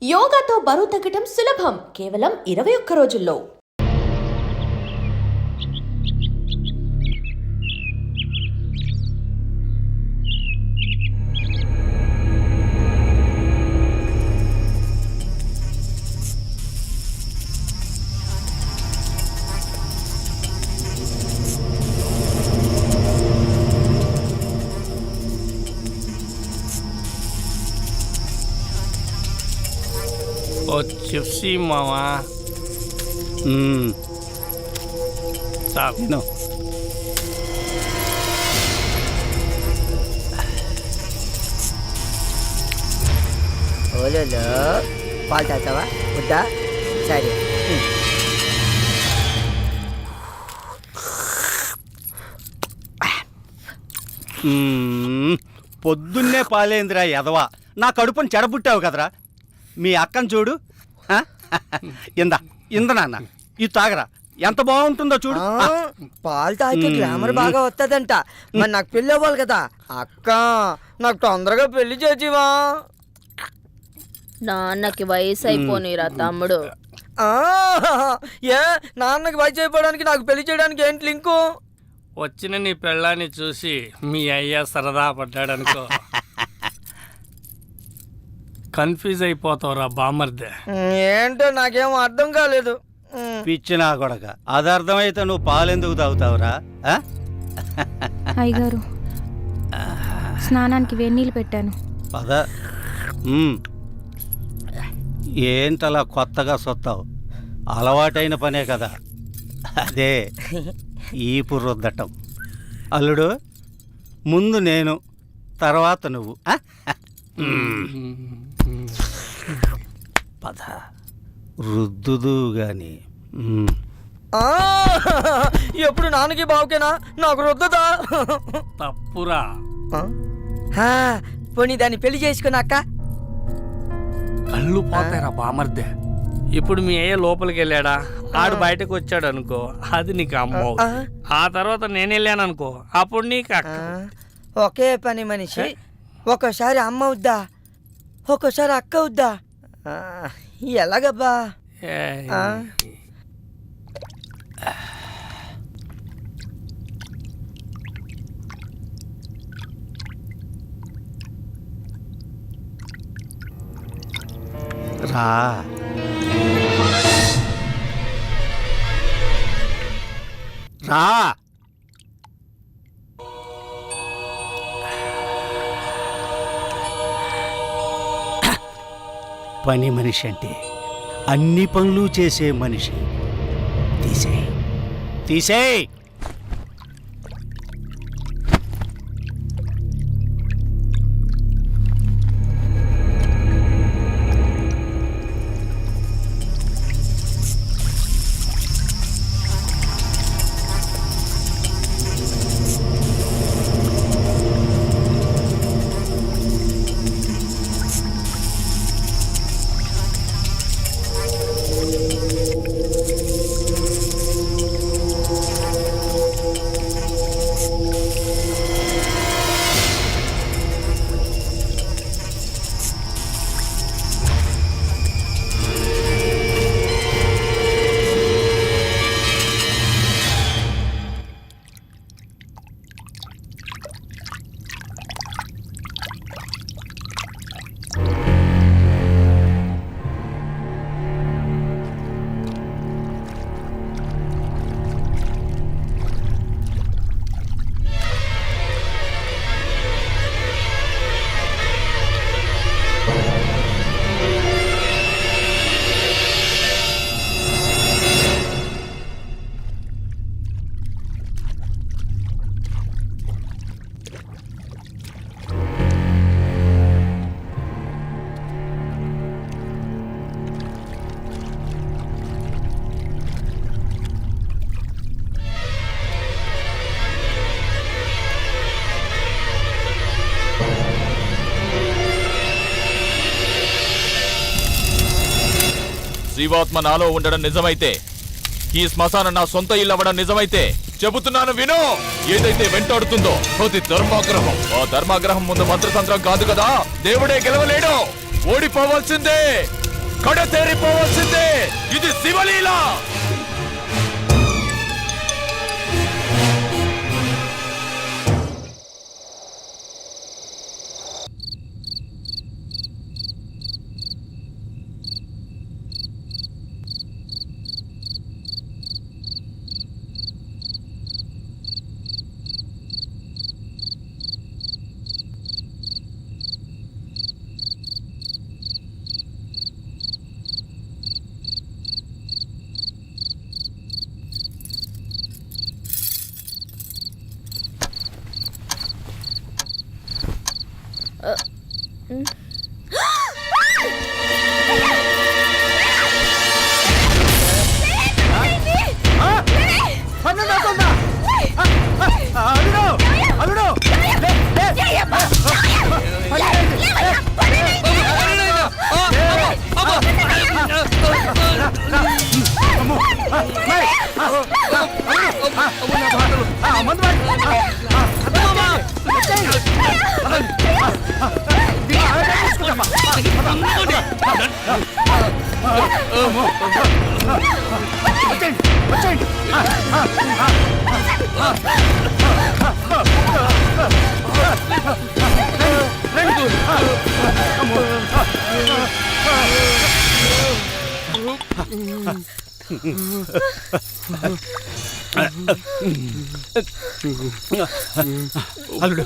యోగాతో బరువు తగ్గటం సులభం కేవలం 21 రోజుల్లో. చిప్సీ మావా చాలు. ఓలో పాలు తాగుతావా వద్దా? సరే. పొద్దున్నే పాలేంద్రా ఎదవా, నా కడుపుని చెడబుట్టావు కదరా. మీ అక్కను చూడు, ఇంద నాన్న ఇది తాగరా, ఎంత బాగుంటుందో చూడు. పాలు తాగితే గ్లామర్ బాగా వస్తుందంట. మరి నాకు పెళ్ళి అవ్వాలి కదా అక్క, నాకు తొందరగా పెళ్లి చేసివా? నాన్నకి వయసు అయిపోనిరా తమ్ముడు. ఏ నాన్నకి వయసు అయిపోవడానికి నాకు పెళ్లి చేయడానికి ఏంటి లింకు? వచ్చిన నీ పెళ్ళాన్ని చూసి మీ అయ్య సరదా పడ్డాడనుకో, కన్ఫ్యూజ్ అయిపోతావురా బామర్దే. ఏంటో నాకేమో అర్థం కాలేదు. పిచ్చినా కొడక, అది అర్థమైతే నువ్వు పాలెందుకు తాగుతావురా? అయ్యగారు, స్నానానికి వేన్నీళ్ళు పెట్టాను. పద. ఏంటలా కొత్తగా సొత్తావు? అలవాటైన పనే కదా, అదే ఈపు రుద్దటం. అల్లుడు, ముందు నేను, తర్వాత నువ్వు. పద, రుద్దుదు గాని. ఎప్పుడు నాన్నకి బావుకేనా, నాకు రుద్దదా? తప్పురా. పోనీ దాన్ని పెళ్లి చేసుకున్నాక కళ్ళు పోతాయిరా బామర్దే. ఇప్పుడు మీ అయ్య లోపలికి వెళ్ళాడా, ఆడు బయటకు వచ్చాడు అనుకో, అది నీకు అమ్మ. ఆ తర్వాత నేను వెళ్ళాను అనుకో, అప్పుడు నీకు అక్క. ఒకే పని మనిషి ఒక్కోసారి అమ్మ అవుద్దా, ఒక్కోసారి అక్క అవుద్దా? ఎలాగబ్బా? రా. రా. పని మనిషి అంటే అన్ని పనులు చేసే మనిషి. తీసేయ్, తీసేయ్. జీవాత్మ నాలో ఉండడం నిజమైతే, ఈ శ్మశానం నా సొంత ఇల్లు అవ్వడం నిజమైతే, చెబుతున్నాను విను. ఏదైతే వెంటాడుతుందో అది ధర్మాగ్రహం. ఆ ధర్మాగ్రహం ముందు మంత్రతంత్రం కాదు కదా, దేవుడే గెలవలేడు, ఓడిపోవాల్సిందే. కడతేరిపోవాల్సిందే. ఇది శివలీల. అల్లుడు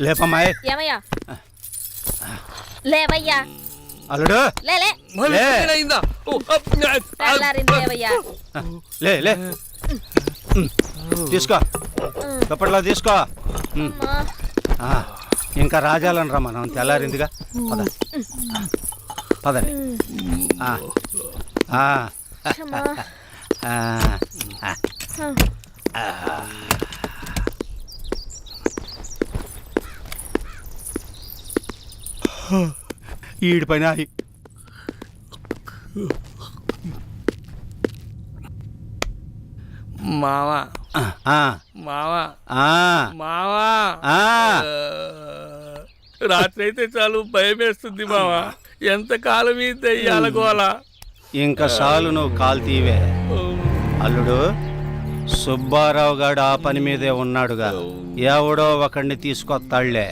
లేపమ్మాయి. ఏమయ్యా లేవయ్యా. అల్లుడు లేలే తెల్లారింది లేవయ్యా. లే లే తీసుకో దుప్పట్లో తీసుకో. ఇంకా రాజాలని రా మనం తెల్లారిందిగా. పద పదండి. ఈడి పైన మావా మావా మావా రాత్రి అయితే చాలు భయం వేస్తుంది మావా. ఎంత కాలం ఈ దెయ్యాల గోల. ఇంకా చాలు నువ్వు కాలు తీవే. అల్లుడు సుబ్బారావు గారు ఆ పని మీదే ఉన్నాడుగా. ఎవడో ఒకడిని తీసుకొస్తాళ్లే.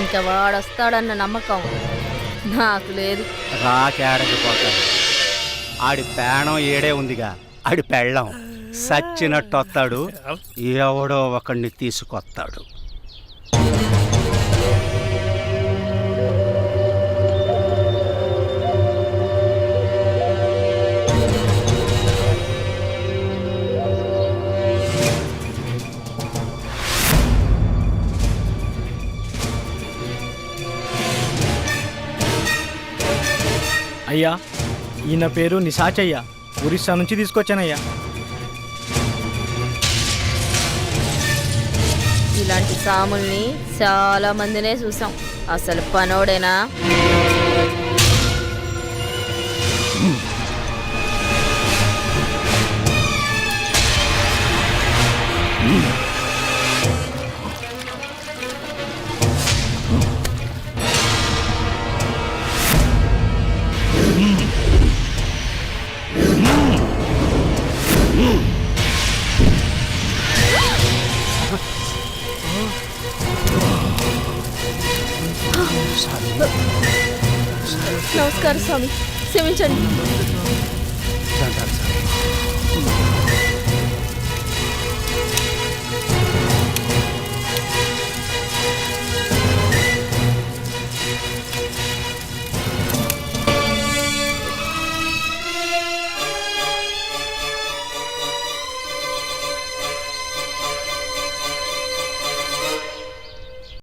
ఇంకా వాడొస్తాడన్న నమ్మకం నాకు లేదు. రాకేడకి పోతాడు. ఆడి పేణం ఏడే ఉందిగా. ఆడి పెళ్ళం సచ్చినట్టు వస్తాడు. ఎవడో ఒకడిని తీసుకొస్తాడు. అయ్యా, ఈయన పేరు నిశాచయ్య. ఒరిస్సా నుంచి తీసుకొచ్చానయ్యా. ఇలాంటి సాముల్ని చాలా మందినే చూసాం. అసలు పనోడేనా? నమస్కారం స్వామి, క్షమించండి.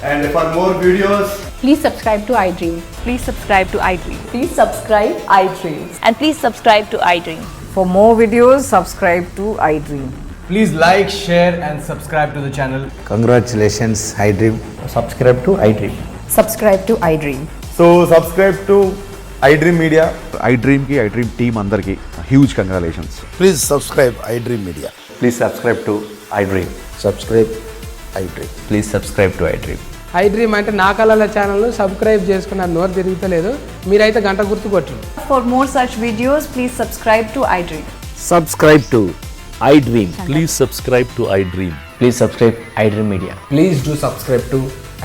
And for more videos, Please subscribe to iDream. Please subscribe to iDream. Please subscribe iDream. And please subscribe to iDream. For more videos, subscribe to iDream. please like, share, and subscribe to the channel. Congratulations, iDream. Subscribe to iDream. Subscribe to iDream. So, subscribe to iDream Media. iDream ki iDream team అందరికి huge congratulations. Please subscribe iDream Media. Please subscribe to iDream. Subscribe iDream. Please subscribe to iDream. iDream అంటే నా కళల channel subscribe చేసుకున్న నోరు తిరుగుతలేదు, మీరైతే గంట గుర్తు కొట్టండి. For more such videos, please subscribe to iDream. Subscribe to iDream. Please subscribe to iDream. Please subscribe iDream Media. Please do subscribe to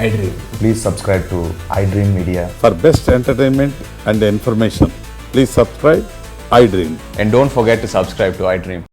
iDream. Please subscribe to iDream Media. For best entertainment and information, please subscribe iDream. And don't forget to subscribe to iDream.